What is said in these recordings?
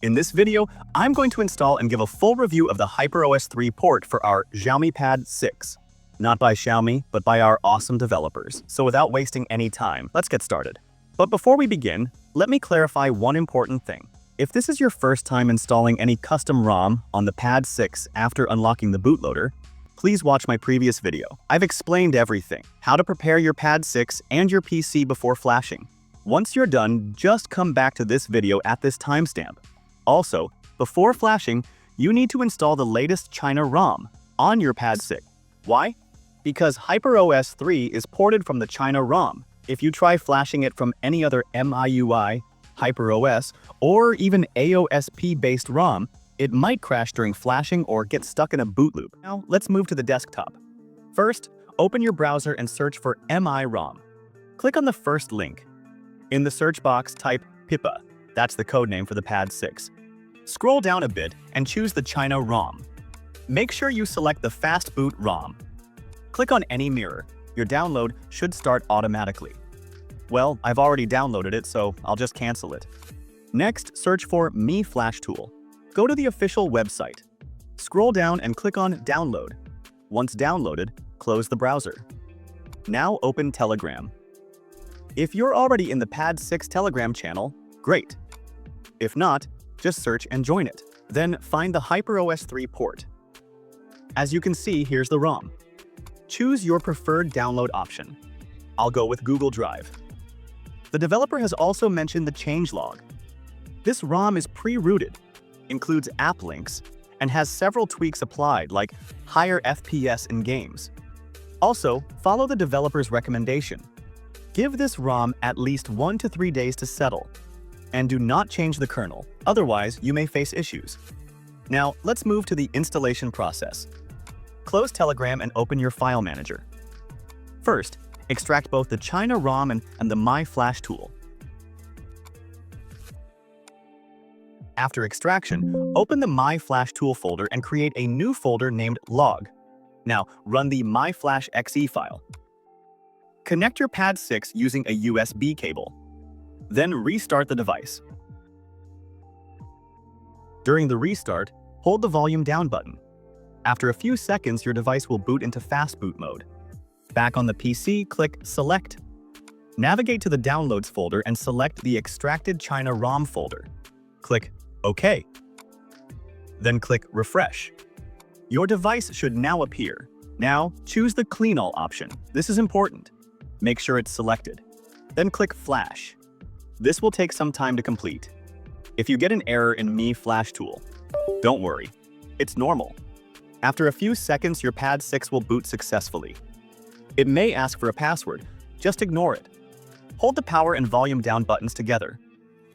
In this video, I'm going to install and give a full review of the HyperOS 3 port for our Xiaomi Pad 6. Not by Xiaomi, but by our awesome developers. So without wasting any time, let's get started. But before we begin, let me clarify one important thing. If this is your first time installing any custom ROM on the Pad 6 after unlocking the bootloader, please watch my previous video. I've explained everything, how to prepare your Pad 6 and your PC before flashing. Once you're done, just come back to this video at this timestamp. Also, before flashing, you need to install the latest China ROM on your Pad 6. Why? Because HyperOS 3 is ported from the China ROM. If you try flashing it from any other MIUI, HyperOS, or even AOSP-based ROM, it might crash during flashing or get stuck in a boot loop. Now, let's move to the desktop. First, open your browser and search for MI-ROM. Click on the first link. In the search box, type PIPA. That's the codename for the Pad 6. Scroll down a bit and choose the China ROM. Make sure you select the Fast Boot ROM. Click on any mirror. Your download should start automatically. Well, I've already downloaded it, so I'll just cancel it. Next, search for Mi Flash Tool. Go to the official website. Scroll down and click on Download. Once downloaded, close the browser. Now open Telegram. If you're already in the Pad 6 Telegram channel, great. If not, just search and join it. Then find the HyperOS 3 port. As you can see, here's the ROM. Choose your preferred download option. I'll go with Google Drive. The developer has also mentioned the changelog. This ROM is pre-rooted, includes app links, and has several tweaks applied like higher FPS in games. Also, follow the developer's recommendation. Give this ROM at least 1 to 3 days to settle, and do not change the kernel, otherwise you may face issues. Now, let's move to the installation process. Close Telegram and open your file manager. First, extract both the China ROM and the Mi Flash tool. After extraction, open the Mi Flash tool folder and create a new folder named log. Now, run the Mi Flash .exe file. Connect your Pad 6 using a USB cable. Then restart the device. During the restart, hold the volume down button. After a few seconds, your device will boot into fast boot mode. Back on the PC, click Select. Navigate to the Downloads folder and select the extracted China ROM folder. Click OK. Then click Refresh. Your device should now appear. Now, choose the Clean All option. This is important. Make sure it's selected. Then click Flash. This will take some time to complete. If you get an error in Mi Flash tool, don't worry. It's normal. After a few seconds, your Pad 6 will boot successfully. It may ask for a password. Just ignore it. Hold the power and volume down buttons together.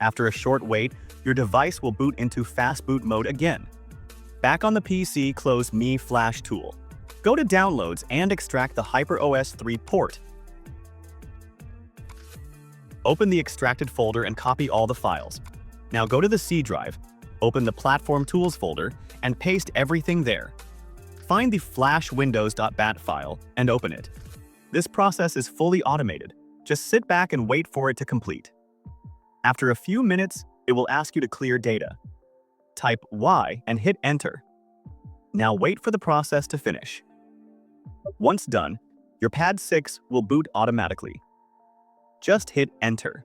After a short wait, your device will boot into fast boot mode again. Back on the PC, close Mi Flash tool. Go to Downloads and extract the HyperOS 3 port. Open the extracted folder and copy all the files. Now go to the C drive, open the Platform Tools folder, and paste everything there. Find the flashwindows.bat file and open it. This process is fully automated. Just sit back and wait for it to complete. After a few minutes, it will ask you to clear data. Type Y and hit Enter. Now wait for the process to finish. Once done, your Pad 6 will boot automatically. Just hit Enter.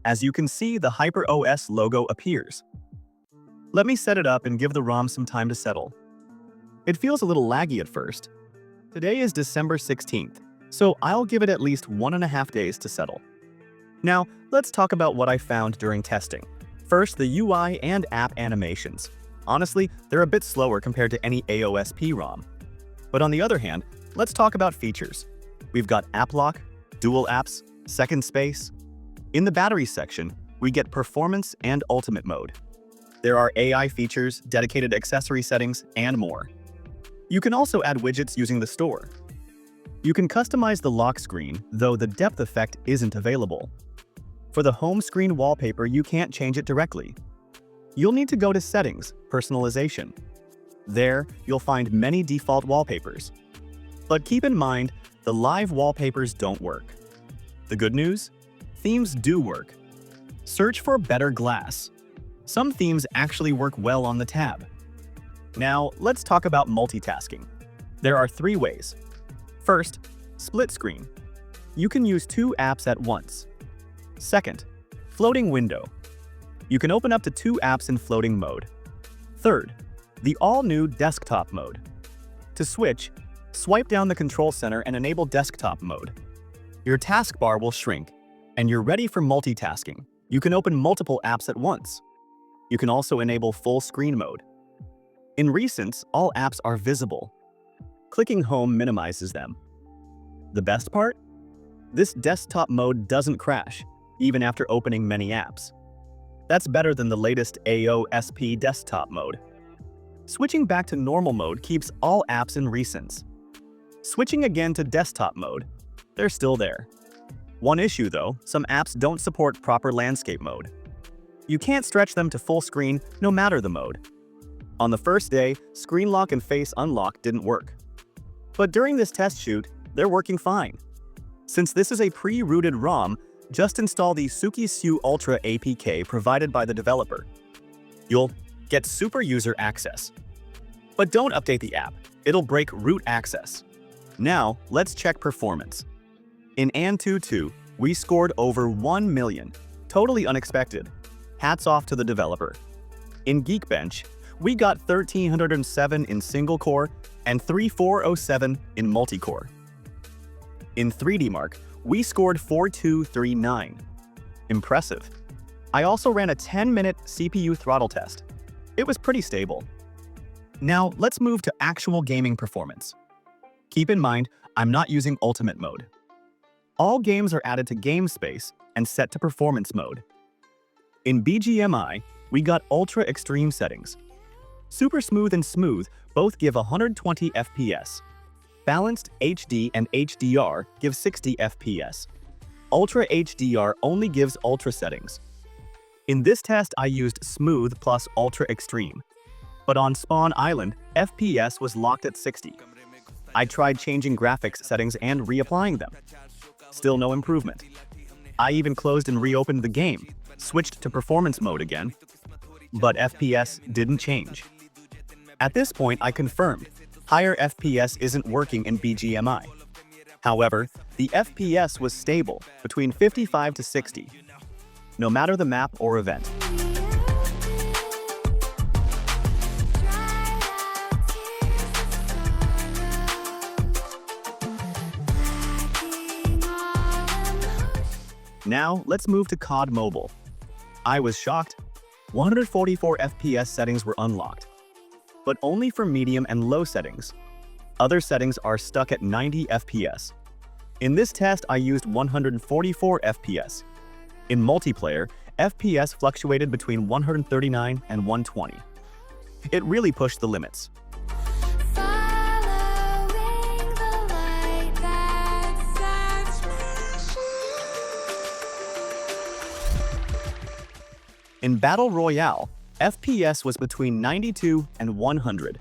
As you can see, the HyperOS logo appears. Let me set it up and give the ROM some time to settle. It feels a little laggy at first. Today is December 16th, so I'll give it at least 1.5 days to settle. Now, let's talk about what I found during testing. First, the UI and app animations. Honestly, they're a bit slower compared to any AOSP ROM. But on the other hand, let's talk about features. We've got App Lock, Dual Apps, Second Space. In the battery section, we get Performance and Ultimate mode. There are AI features, dedicated accessory settings, and more. You can also add widgets using the store. You can customize the lock screen, though the depth effect isn't available. For the home screen wallpaper, you can't change it directly. You'll need to go to Settings, Personalization. There, you'll find many default wallpapers. But keep in mind, the live wallpapers don't work. The good news? Themes do work. Search for better glass. Some themes actually work well on the tab. Now, let's talk about multitasking. There are 3 ways. First, split screen. You can use 2 apps at once. Second, floating window. You can open up to 2 apps in floating mode. Third, the all-new desktop mode. To switch, swipe down the control center and enable desktop mode. Your taskbar will shrink, and you're ready for multitasking. You can open multiple apps at once. You can also enable full screen mode. In Recents, all apps are visible. Clicking home minimizes them. The best part? This desktop mode doesn't crash, even after opening many apps. That's better than the latest AOSP desktop mode. Switching back to normal mode keeps all apps in Recents. Switching again to desktop mode, they're still there. One issue though, some apps don't support proper landscape mode. You can't stretch them to full screen no matter the mode. On the first day, screen lock and face unlock didn't work. But during this test shoot, they're working fine. Since this is a pre-rooted ROM, just install the Suki Ultra APK provided by the developer. You'll get super user access. But don't update the app, it'll break root access. Now, let's check performance. In Antutu, we scored over 1 million. Totally unexpected. Hats off to the developer. In Geekbench, we got 1307 in single-core and 3407 in multi-core. In 3D Mark, we scored 4239. Impressive. I also ran a 10-minute CPU throttle test. It was pretty stable. Now, let's move to actual gaming performance. Keep in mind, I'm not using Ultimate mode. All games are added to Game Space and set to Performance mode. In BGMI, we got Ultra Extreme settings. Super Smooth and Smooth both give 120 FPS. Balanced HD and HDR give 60 FPS. Ultra HDR only gives Ultra settings. In this test, I used Smooth plus Ultra Extreme. But on Spawn Island, FPS was locked at 60. I tried changing graphics settings and reapplying them. Still no improvement. I even closed and reopened the game, switched to performance mode again, but FPS didn't change. At this point, I confirmed, higher FPS isn't working in BGMI. However, the FPS was stable, between 55 to 60, no matter the map or event. Now, let's move to COD Mobile. I was shocked. 144 FPS settings were unlocked, but only for medium and low settings. Other settings are stuck at 90 FPS. In this test, I used 144 FPS. In multiplayer, FPS fluctuated between 139 and 120. It really pushed the limits. In Battle Royale, FPS was between 92 and 100.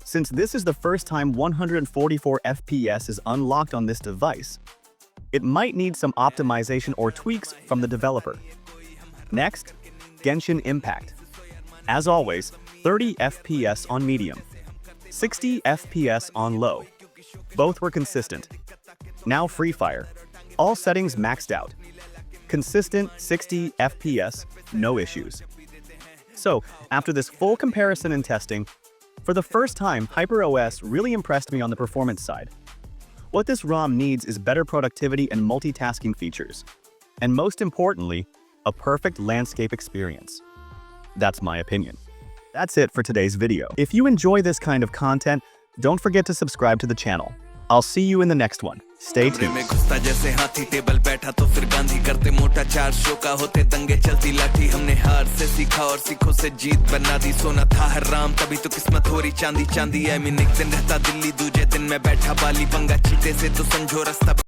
Since this is the first time 144 FPS is unlocked on this device, it might need some optimization or tweaks from the developer. Next, Genshin Impact. As always, 30 FPS on medium, 60 FPS on low. Both were consistent. Now Free Fire. All settings maxed out. Consistent 60 FPS, no issues. So, after this full comparison and testing, for the first time, HyperOS really impressed me on the performance side. What this ROM needs is better productivity and multitasking features. And most importantly, a perfect landscape experience. That's my opinion. That's it for today's video. If you enjoy this kind of content, don't forget to subscribe to the channel. I'll see you in the next one. Stay tuned. में घुसता जैसे हाथी table बैठा तो फिर गांधी करते मोटा 400 का होते दंगे चलती लाठी हमने हार से सीखा और सीखों से जीत बना दी सोना था हर राम तभी तो किस्मत हो रही चांदी चांदी एक दिन रहता दिल्ली दूजे दिन मैं बैठा बाली पंगा चीते से तो समझो रास्ता